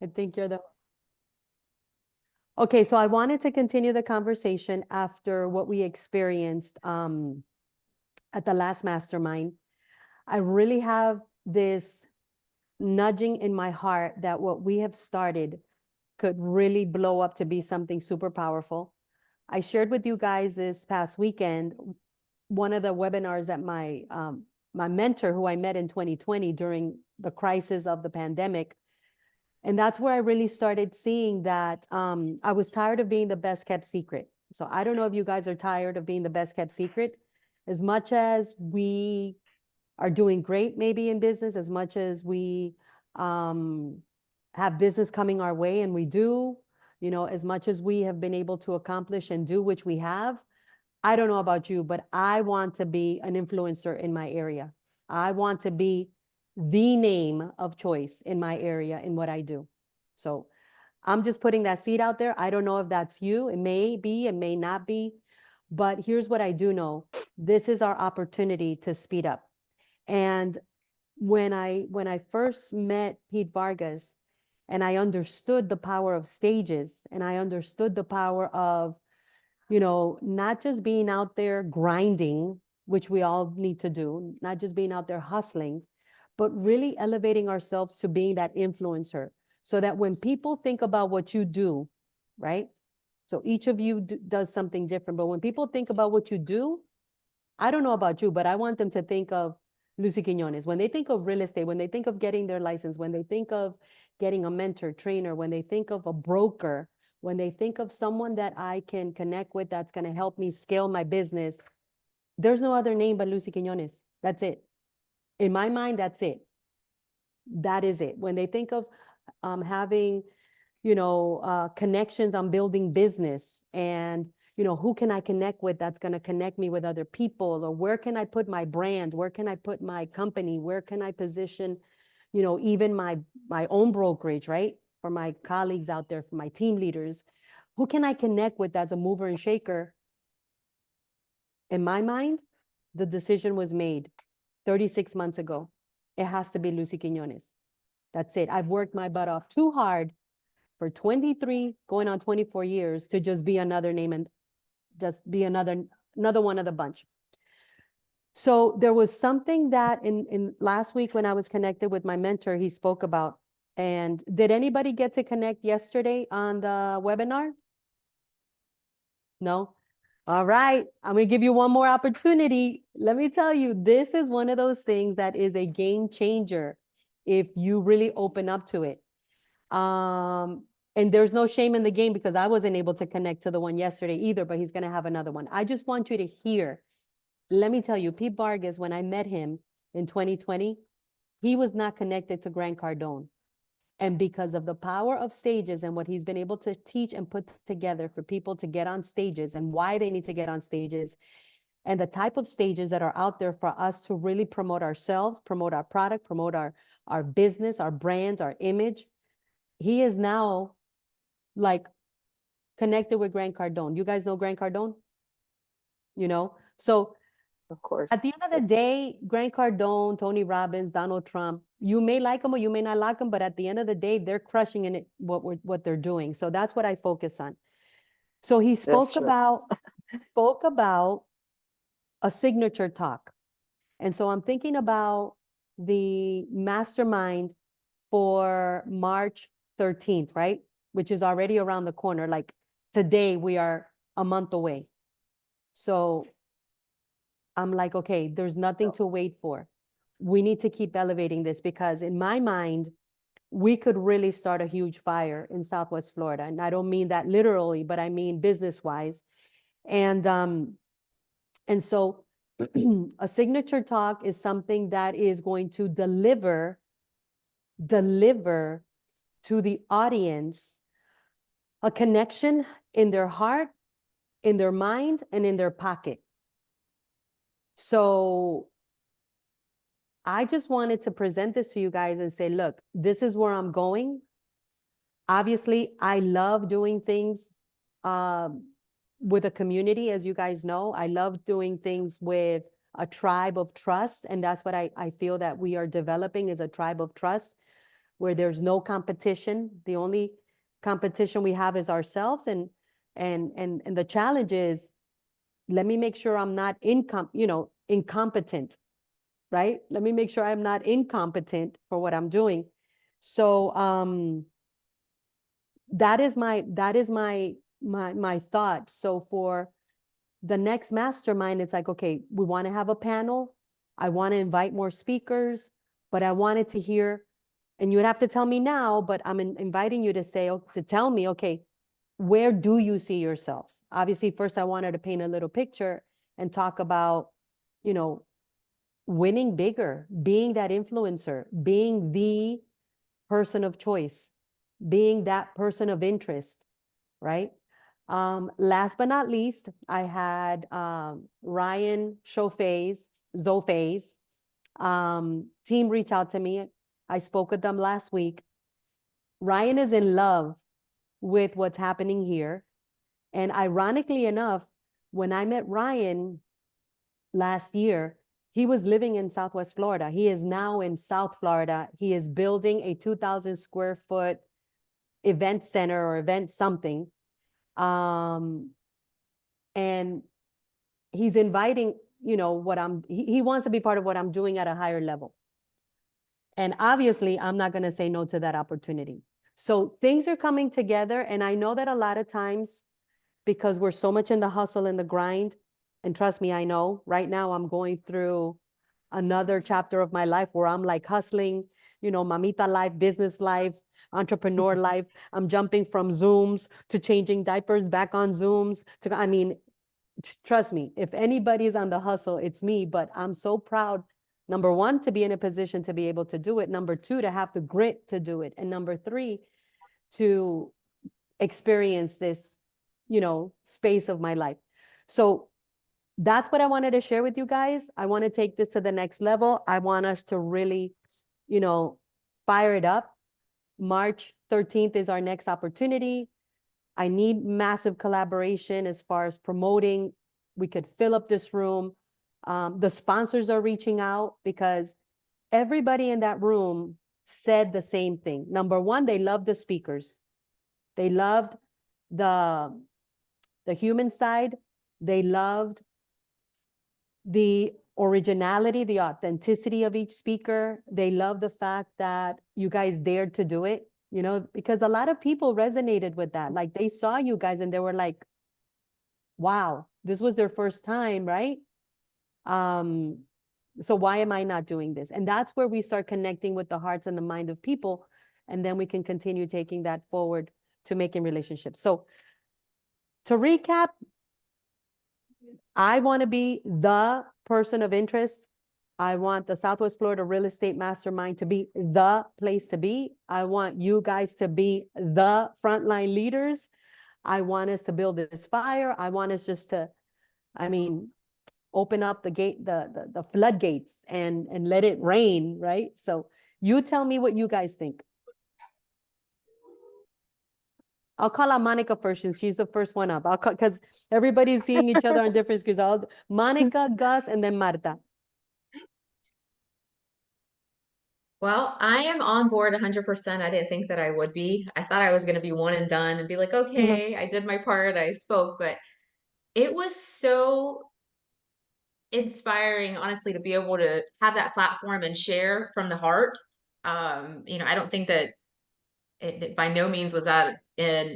I think you're the... Okay, so I wanted to continue the conversation after what we experienced at the last mastermind. I really have this nudging in my heart that what we have started could really blow up to be something super powerful. I shared with you guys this past weekend one of the webinars that my mentor, who I met in 2020 during the crisis of the pandemic. And that's where I really started seeing that I was tired of being the best kept secret. So I don't know if you guys are tired of being the best kept secret. As much as we are doing great maybe in business, as much as we have business coming our way, and we do, you know, as much as we have been able to accomplish and do, which we have, I don't know about you, but I want to be an influencer in my area. I want to be the name of choice in my area in what I do. So I'm just putting that seed out there. I don't know if that's you. It may be, it may not be. But here's what I do know. This is our opportunity to speed up. And when I first met Pete Vargas and I understood the power of stages, and I understood the power of, you know, not just being out there grinding, which we all need to do, not just being out there hustling, but really elevating ourselves to being that influencer, so that when people think about what you do, right? So each of you does something different, but when people think about what you do, I don't know about you, but I want them to think of Lucy Quiñones. When they think of real estate, when they think of getting their license, when they think of getting a mentor, trainer, when they think of a broker, when they think of someone that I can connect with that's going to help me scale my business, there's no other name but Lucy Quiñones. That's it. In my mind, that's it. That is it. When they think of having, you know, connections on building business, and, you know, who can I connect with that's going to connect me with other people, or where can I put my brand? Where can I put my company? Where can I position, you know, even my own brokerage, right? For my colleagues out there, for my team leaders, who can I connect with that's a mover and shaker? In my mind, the decision was made 36 months ago. It has to be Lucy Quiñones. That's it. I've worked my butt off too hard for 23, going on 24 years to just be another name and just be another one of the bunch. So there was something that in last week when I was connected with my mentor, he spoke about. And did anybody get to connect yesterday on the webinar? No? All right. I'm going to give you one more opportunity. Let me tell you, this is one of those things that is a game changer if you really open up to it. And there's no shame in the game, because I wasn't able to connect to the one yesterday either, but he's going to have another one. I just want you to hear. Let me tell you, Pete Vargas, when I met him in 2020, he was not connected to Grant Cardone. And because of the power of stages and what he's been able to teach and put together for people to get on stages and why they need to get on stages, and the type of stages that are out there for us to really promote ourselves, promote our product, promote our business, our brand, our image, he is now like connected with Grant Cardone. You guys know Grant Cardone? You know? So of course, at the end of the day, Grant Cardone, Tony Robbins, Donald Trump, you may like them or you may not like them, but at the end of the day, they're crushing in it what they're doing. So that's what I focus on. So he spoke about a signature talk. And so I'm thinking about the mastermind for March 13th, right? Which is already around the corner. Like today, we are a month away. So I'm like, okay, there's nothing to wait for. We need to keep elevating this, because in my mind, we could really start a huge fire in Southwest Florida. And I don't mean that literally, but I mean business-wise. And so a signature talk is something that is going to deliver to the audience a connection in their heart, in their mind, and in their pocket. So I just wanted to present this to you guys and say, look, this is where I'm going. Obviously, I love doing things with a community, as you guys know. I love doing things with a tribe of trust. And that's what I feel that we are developing, is a tribe of trust. where there's no competition. The only competition we have is ourselves. And the challenge is, let me make sure I'm not incompetent, right? Let me make sure I'm not incompetent for what I'm doing. So that is my thought. So for the next mastermind, it's like, okay, we want to have a panel. I want to invite more speakers, but I wanted to hear, and you would have to tell me now, but I'm inviting you to tell me, okay, where do you see yourselves? Obviously, first I wanted to paint a little picture and talk about, winning bigger, being that influencer, being the person of choice, being that person of interest, right? Last but not least, I had Ryan Zofei's team reach out to me. I spoke with them last week. Ryan is in love with what's happening here. And ironically enough, when I met Ryan last year, he was living in Southwest Florida. He is now in South Florida. He is building a 2,000 square foot event center or event something. And he's inviting, he wants to be part of what I'm doing at a higher level. And obviously, I'm not going to say no to that opportunity. So things are coming together. And I know that a lot of times, because we're so much in the hustle and the grind, and trust me, I know right now I'm going through another chapter of my life where I'm like hustling, mamita life, business life, entrepreneur life. I'm jumping from Zooms to changing diapers back on Zooms trust me, if anybody's on the hustle, it's me. But I'm so proud, number one, to be in a position to be able to do it. Number two, to have the grit to do it. And number three, to experience this, space of my life. So that's what I wanted to share with you guys. I want to take this to the next level. I want us to really, fire it up. March 13th is our next opportunity. I need massive collaboration as far as promoting. We could fill up this room. The sponsors are reaching out because everybody in that room said the same thing. Number one, they loved the speakers. They loved the human side. They loved the originality, the authenticity of each speaker. They love the fact that you guys dared to do it, because a lot of people resonated with that. Like they saw you guys and they were like, wow, this was their first time, right? So why am I not doing this? And that's where we start connecting with the hearts and the mind of people. And then we can continue taking that forward to making relationships. So to recap, I want to be the person of interest. I want the Southwest Florida Real Estate Mastermind to be the place to be. I want you guys to be the frontline leaders. I want us to build this fire. I want us just to, open up the floodgates and let it rain, right? So you tell me what you guys think. I'll call out Monica first since she's the first one up. Because everybody's seeing each other on different screens. Monica, Gus, and then Marta. Well, I am on board 100%. I didn't think that I would be. I thought I was going to be one and done and be like, okay, I did my part, I spoke, but it was so inspiring, honestly, to be able to have that platform and share from the heart. I don't think that it by no means was that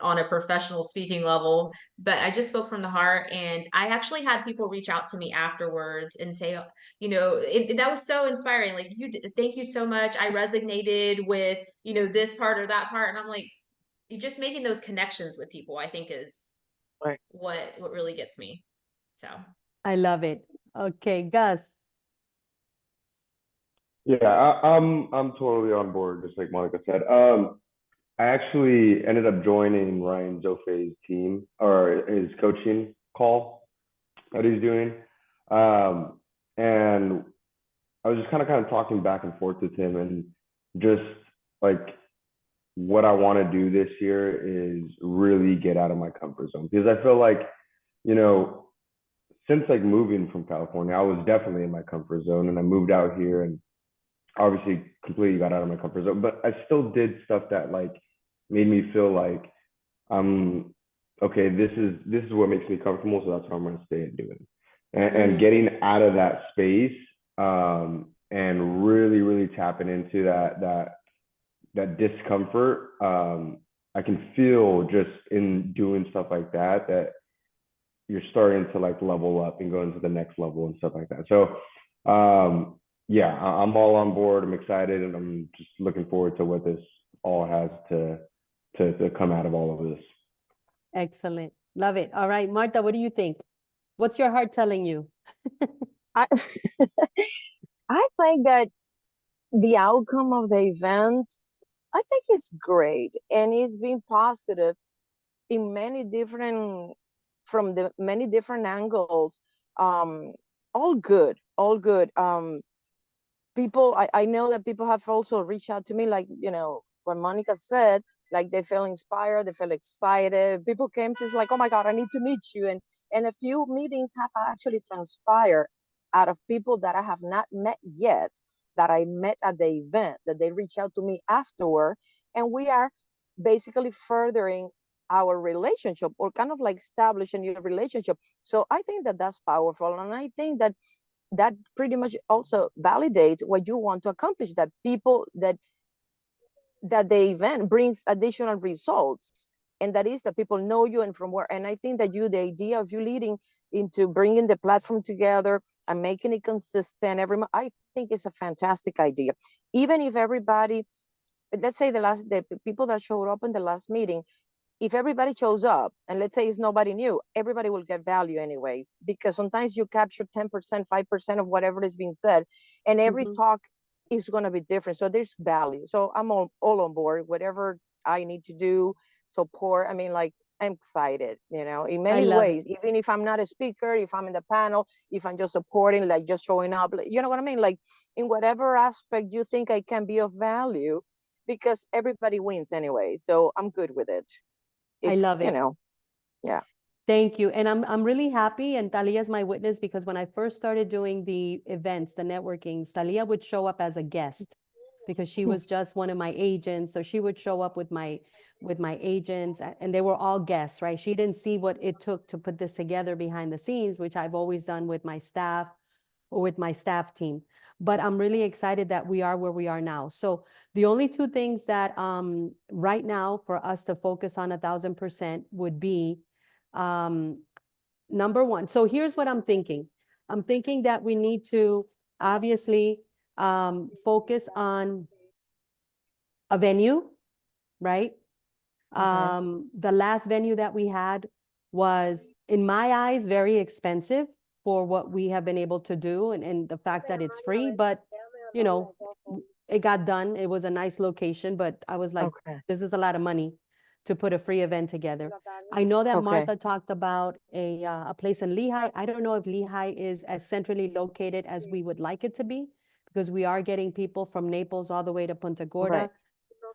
on a professional speaking level, but I just spoke from the heart. And I actually had people reach out to me afterwards and say, that was so inspiring. Like, thank you so much. I resonated with, this part or that part. And I'm like, you just making those connections with people, I think is Right. what really gets me. So I love it. Okay, Gus. Yeah, I'm totally on board, just like Monica said. I actually ended up joining Ryan Zofei's team or his coaching call that he's doing. And I was just kind of talking back and forth with him and just like what I want to do this year is really get out of my comfort zone because I feel like, since like moving from California, I was definitely in my comfort zone and I moved out here and obviously completely got out of my comfort zone, but I still did stuff that like made me feel like I'm okay, this is what makes me comfortable, so that's what I'm gonna stay and do it. And getting out of that space, and really tapping into that discomfort, I can feel just in doing stuff like that you're starting to like level up and go into the next level and stuff like that. So yeah, I'm all on board. I'm excited, and I'm just looking forward to what this all has to come out of all of this. Excellent. Love it. All right, Marta, what do you think? What's your heart telling you? I I think that the outcome of the event, I think is great, and it's been positive in many different, from the many different angles. Um, all good, all good. People, I know that people have also reached out to me, like, what Monica said, like they feel inspired, they feel excited. People came to, it's like, oh my God, I need to meet you. And a few meetings have actually transpired out of people that I have not met yet, that I met at the event, that they reach out to me afterward. And we are basically furthering our relationship, or kind of like establishing a new relationship. So I think that that's powerful. And I think that that pretty much also validates what you want to accomplish, that people, that the event brings additional results, and that is that people know you and from where. And I think that the idea of you leading into bringing the platform together and making it consistent every month, I think is a fantastic idea. Even if everybody, let's say the people that showed up in the last meeting, if everybody shows up, and let's say it's nobody new, everybody will get value anyways, because sometimes you capture 10%, 5% of whatever is being said, and every talk is going to be different. So there's value. So I'm all on board, whatever I need to do, support. I mean, like, I'm excited, in many ways, even if I'm not a speaker, if I'm in the panel, if I'm just supporting, like just showing up, like, you know what I mean? Like, in whatever aspect you think I can be of value, because everybody wins anyway. So I'm good with it. I love it. Yeah. Thank you. And I'm really happy, and Talia is my witness, because when I first started doing the events, the networking, Talia would show up as a guest because she was just one of my agents. So she would show up with my agents, and they were all guests, right? She didn't see what it took to put this together behind the scenes, which I've always done with my staff or with my staff team. But I'm really excited that we are where we are now. So the only two things that right now for us to focus on 1,000% would be number one. So here's what I'm thinking. I'm thinking that we need to obviously focus on a venue, right? The last venue that we had was, in my eyes, very expensive for what we have been able to do, and the fact that it's free, but it got done. It was a nice location, but I was like, this is a lot of money to put a free event together. I know that Martha talked about a place in Lehigh. I don't know if Lehigh is as centrally located as we would like it to be, because we are getting people from Naples all the way to Punta Gorda. Right.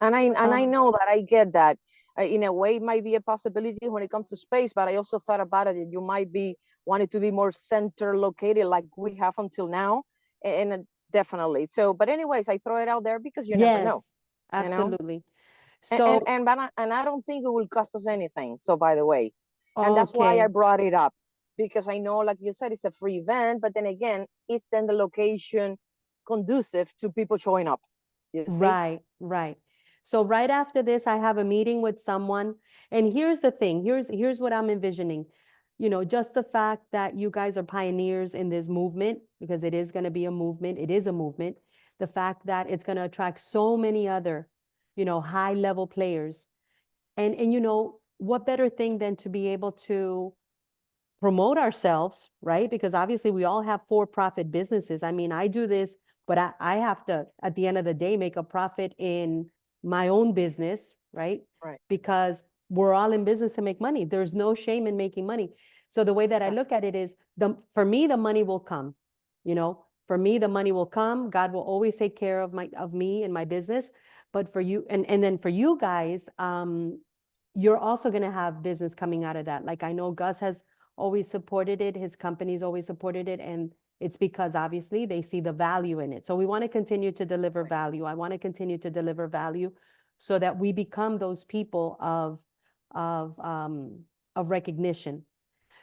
And I know that, I get that. In a way, it might be a possibility when it comes to space, but I also thought about it that you might be wanting to be more center located, like we have until now, and definitely. So, but anyways, I throw it out there because you never know. Absolutely. So, and I don't think it will cost us anything. So, by the way, and that's why I brought it up, because I know, like you said, it's a free event, but then again, it's then the location conducive to people showing up. You see? Right. So right after this, I have a meeting with someone. And here's the thing. Here's what I'm envisioning. Just the fact that you guys are pioneers in this movement, because it is going to be a movement. It is a movement. The fact that it's going to attract so many other, high level players. And what better thing than to be able to promote ourselves, right? Because obviously we all have for-profit businesses. I mean, I do this, but I have to, at the end of the day, make a profit in my own business, right? Right. Because we're all in business to make money. There's no shame in making money. So the way that I look at it is, for me, the money will come. For me, the money will come. God will always take care of me and my business. But for you, and then for you guys, you're also going to have business coming out of that. Like, I know Gus has always supported it. His company's always supported it. And It's because obviously they see the value in it. So we want to continue to deliver value. I want to continue to deliver value so that we become those people of recognition.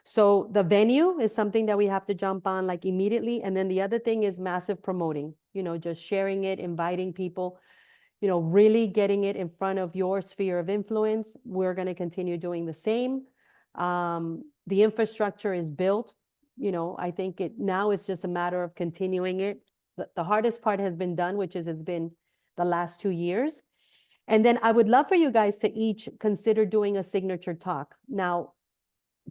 So the venue is something that we have to jump on like immediately. And then the other thing is massive promoting, just sharing it, inviting people, really getting it in front of your sphere of influence. We're going to continue doing the same. The infrastructure is built. I think now it's just a matter of continuing it. The hardest part has been done, which is it's been the last 2 years. And then I would love for you guys to each consider doing a signature talk. Now,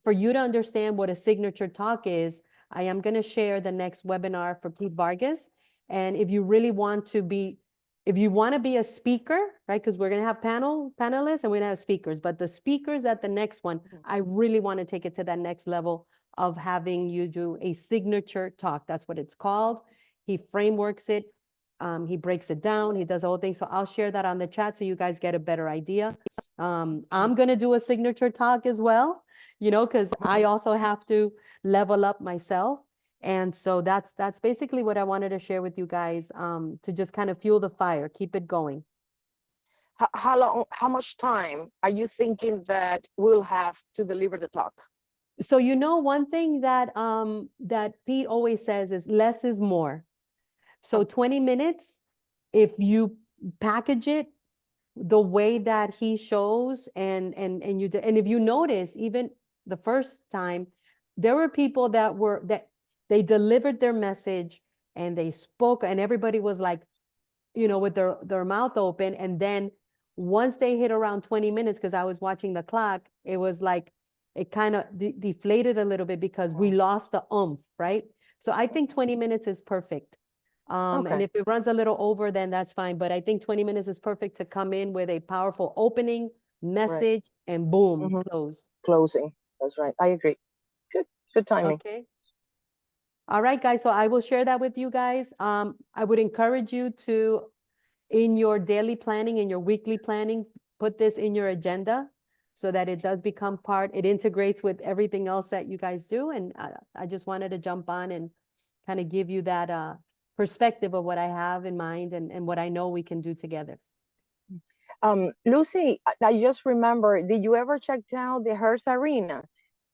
for you to understand what a signature talk is, I am going to share the next webinar for Pete Vargas. And if you really want to be, if you want to be a speaker, right, because we're going to have panelists and we're going to have speakers, but the speakers at the next one, I really want to take it to that next level of having you do a signature talk. That's what it's called. He frameworks it. He breaks it down. He does the whole thing. So I'll share that on the chat so you guys get a better idea. I'm going to do a signature talk as well, because I also have to level up myself. And so that's basically what I wanted to share with you guys, to just kind of fuel the fire, keep it going. How much time are you thinking that we'll have to deliver the talk? So, one thing that Pete always says is less is more. So 20 minutes, if you package it the way that he shows, and if you notice, even the first time, there were people that they delivered their message and they spoke, and everybody was like, with their mouth open. And then once they hit around 20 minutes, because I was watching the clock, it was like, it kind of deflated a little bit because we lost the oomph, right? So I think 20 minutes is perfect. And if it runs a little over, then that's fine. But I think 20 minutes is perfect to come in with a powerful opening message and boom, close. Closing. That's right. I agree. Good timing. Okay. All right, guys. So I will share that with you guys. I would encourage you to, in your daily planning, in your weekly planning, put this in your agenda so that it does become part, it integrates with everything else that you guys do. And I just wanted to jump on and kind of give you that perspective of what I have in mind and what I know we can do together. Lucy, I just remember, did you ever check out the Hearst Arena?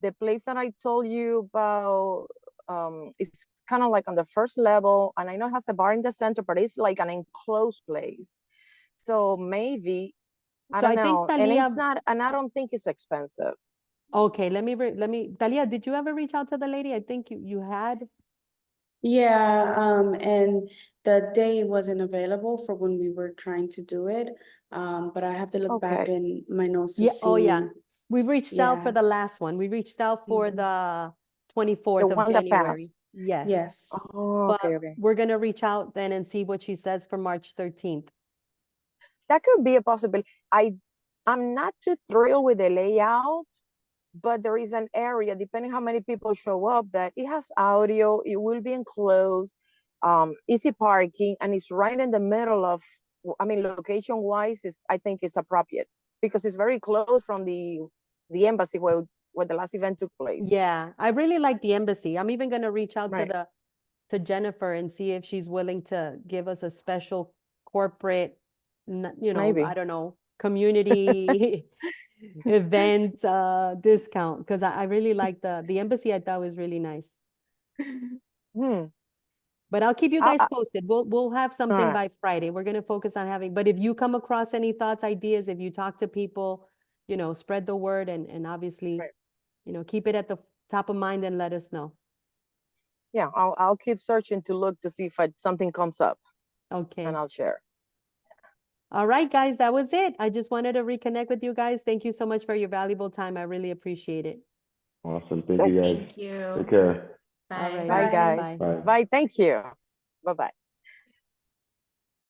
The place that I told you about, it's kind of like on the first level, and I know it has a bar in the center, but it's like an enclosed place. So maybe, I don't know, and it's not, and I don't think it's expensive. Okay, let me, Talia, did you ever reach out to the lady? I think you had. Yeah, and the day wasn't available for when we were trying to do it. But I have to look back in my notes to see. Oh yeah, we reached out for the last one. We reached out for the 24th of January. Yes. Oh, but we're gonna reach out then and see what she says for March 13th. That could be a possibility. I'm not too thrilled with the layout, but there is an area, depending how many people show up, that it has audio, it will be enclosed, easy parking, and it's right in the middle of, I mean, location-wise, I think it's appropriate because it's very close from the embassy where the last event took place. Yeah, I really like the embassy. I'm even gonna reach out to Jennifer and see if she's willing to give us a special corporate, Maybe. I don't know, community event discount, because I really like the embassy. I thought was really nice. But I'll keep you guys posted. We'll have something by Friday. We're gonna focus on having, but if you come across any thoughts, ideas, if you talk to people, spread the word and obviously, keep it at the top of mind and let us know. Yeah, I'll keep searching to look to see if something comes up. Okay. And I'll share. All right, guys, that was it. I just wanted to reconnect with you guys. Thank you so much for your valuable time. I really appreciate it. Awesome. Thank you, guys. Thank you. Take care. Bye. All right. Bye, guys. Bye. Bye. Thank you. Bye-bye.